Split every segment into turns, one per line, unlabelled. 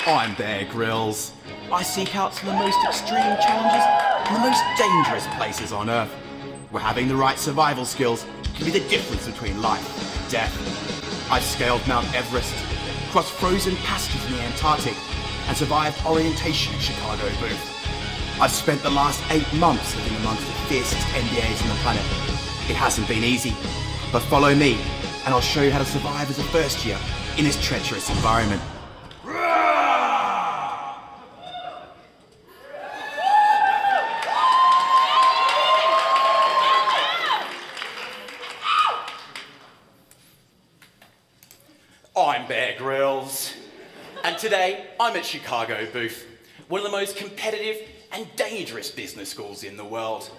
I'm Bear Grylls. I seek out some of the most extreme challenges and the most dangerous places on Earth, where having the right survival skills can be the difference between life and death. I've scaled Mount Everest, crossed frozen passages in the Antarctic, and survived orientation in Chicago Booth. I've spent the last 8 months living amongst the fiercest NBAs on the planet. It hasn't been easy, but follow me, and I'll show you how to survive as a first year in this treacherous environment. I'm Bear Grylls, and today I'm at Chicago Booth, one of the most competitive and dangerous business schools in the world.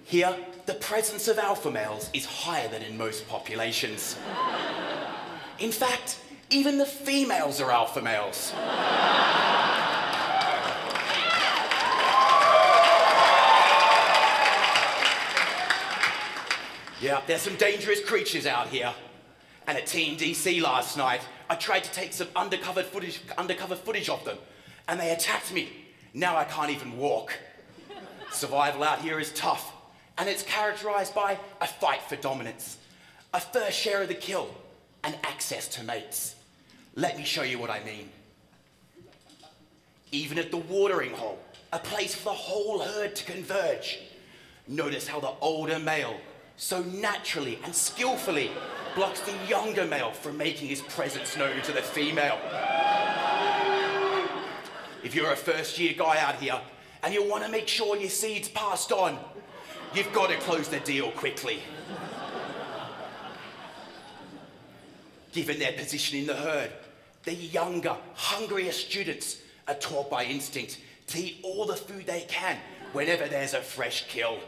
Here, the presence of alpha males is higher than in most populations. In fact, even the females are alpha males. Yeah, there's some dangerous creatures out here. And at TNDC last night, I tried to take some undercover footage of them, and they attacked me. Now I can't even walk. Survival out here is tough, and it's characterized by a fight for dominance, a first share of the kill, and access to mates. Let me show you what I mean. Even at the watering hole, a place for the whole herd to converge. Notice how the older male so naturally and skillfully blocks the younger male from making his presence known to the female. If you're a first-year guy out here and you want to make sure your seed's passed on, you've got to close the deal quickly. Given their position in the herd, the younger, hungrier students are taught by instinct to eat all the food they can whenever there's a fresh kill.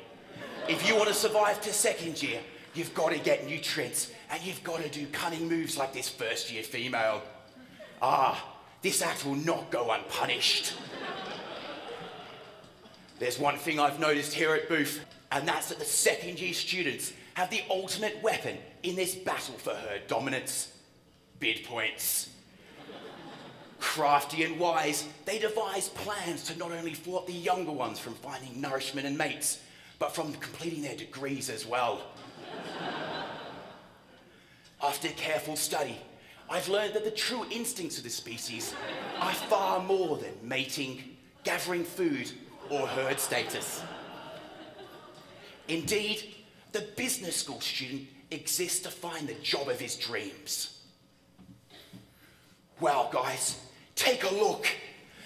If you want to survive to second year, you've got to get nutrients, and you've got to do cunning moves like this first-year female. This act will not go unpunished. There's one thing I've noticed here at Booth, and that's that the second-year students have the ultimate weapon in this battle for herd dominance: bid points. Crafty and wise, they devise plans to not only thwart the younger ones from finding nourishment and mates, but from completing their degrees as well. After careful study, I've learned that the true instincts of the species are far more than mating, gathering food, or herd status. Indeed, the business school student exists to find the job of his dreams. Wow, guys, take a look.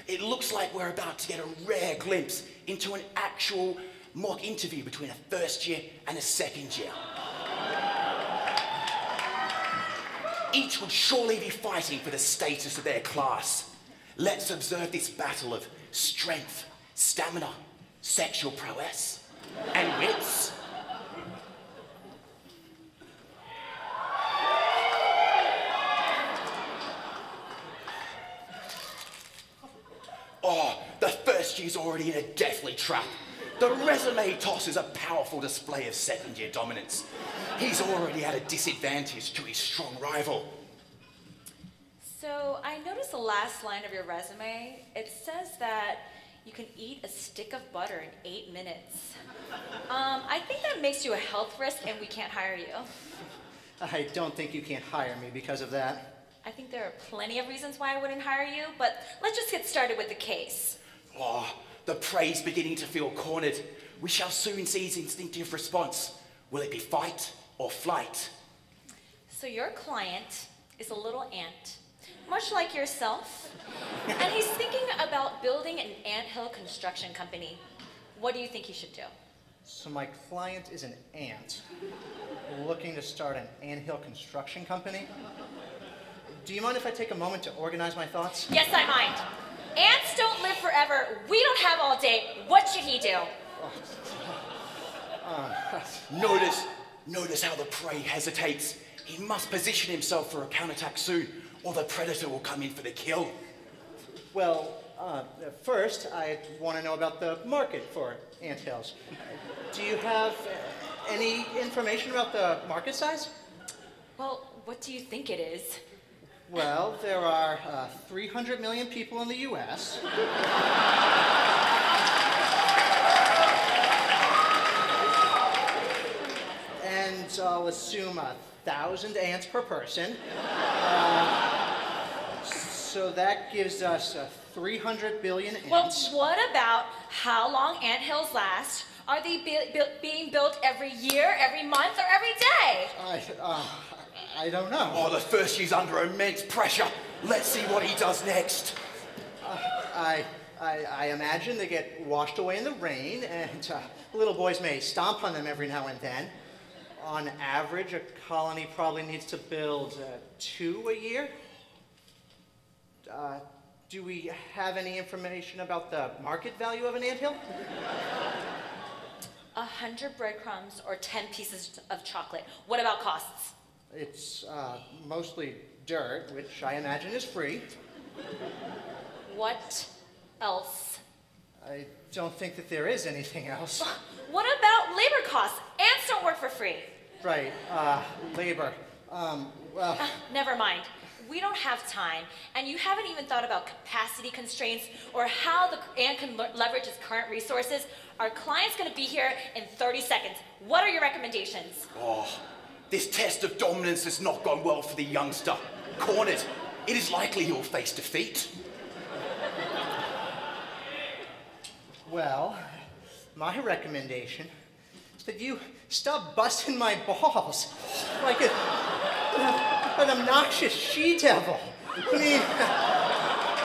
It looks like we're about to get a rare glimpse into an actual mock interview between a first year and a second year. Each would surely be fighting for the status of their class. Let's observe this battle of strength, stamina, sexual prowess, and wits. The first year's already in a deathly trap. The resume toss is a powerful display of second-year dominance. He's already at a disadvantage to his strong rival.
So, I noticed the last line of your resume. It says that you can eat a stick of butter in 8 minutes. I think that makes you a health risk and we can't hire you.
I don't think you can't hire me because of that.
I think there are plenty of reasons why I wouldn't hire you, but let's just get started with the case.
The prey's beginning to feel cornered. We shall soon see his instinctive response. Will it be fight or flight?
So your client is a little ant, much like yourself, and he's thinking about building an anthill construction company. What do you think he should do?
So my client is an ant looking to start an anthill construction company? Do you mind if I take a moment to organize my thoughts?
Yes, I mind. Ants don't live forever. We don't have all day. What should he do?
Notice how the prey hesitates. He must position himself for a counterattack soon, or the predator will come in for the kill.
Well, first, I want to know about the market for anthills. Do you have any information about the market size?
Well, what do you think it is?
Well, there are 300 million people in the U.S. And I'll assume 1,000 ants per person. So that gives us 300 billion ants.
Well, what about how long anthills last? Are they being built every year, every month, or every day?
I don't know.
Oh, the first year's under immense pressure. Let's see what he does next.
I imagine they get washed away in the rain, and little boys may stomp on them every now and then. On average, a colony probably needs to build 2 a year. Do we have any information about the market value of an anthill?
100 breadcrumbs or 10 pieces of chocolate. What about costs?
It's mostly dirt, which I imagine is free.
What else?
I don't think that there is anything else.
What about labor costs? Ants don't work for free.
Right, labor. Well...
Never mind. We don't have time, and you haven't even thought about capacity constraints or how the ant can leverage its current resources. Our client's going to be here in 30 seconds. What are your recommendations?
Oh, this test of dominance has not gone well for the youngster. Cornered. It is likely he'll face defeat.
Well, my recommendation is that you stop busting my balls like an obnoxious she-devil. I mean,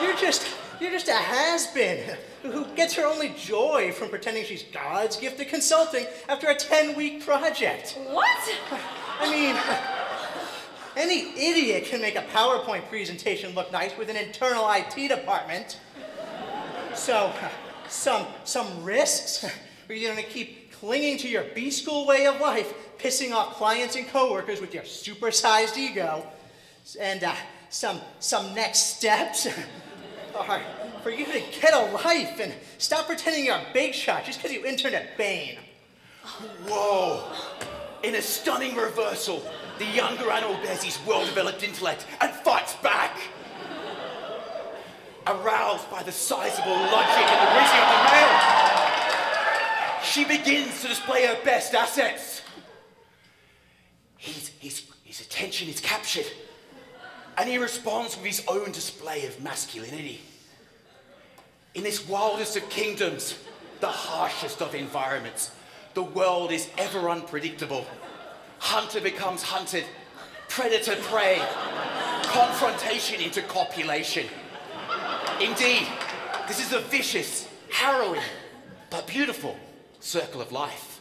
you're just a has-been who gets her only joy from pretending she's God's gift to consulting after a 10-week project.
What?
I mean, any idiot can make a PowerPoint presentation look nice with an internal IT department. So, some risks? Are you gonna keep clinging to your B-school way of life, pissing off clients and coworkers with your supersized ego? And some next steps are for you to get a life and stop pretending you're a big shot just because you interned at Bain.
Whoa! In a stunning reversal, the younger animal bears his well-developed intellect and fights back. Aroused by the sizable logic and the reasoning of the male, she begins to display her best assets. His attention is captured, and he responds with his own display of masculinity. In this wildest of kingdoms, the harshest of environments, the world is ever unpredictable. Hunter becomes hunted, predator prey, confrontation into copulation. Indeed, this is a vicious, harrowing, but beautiful circle of life.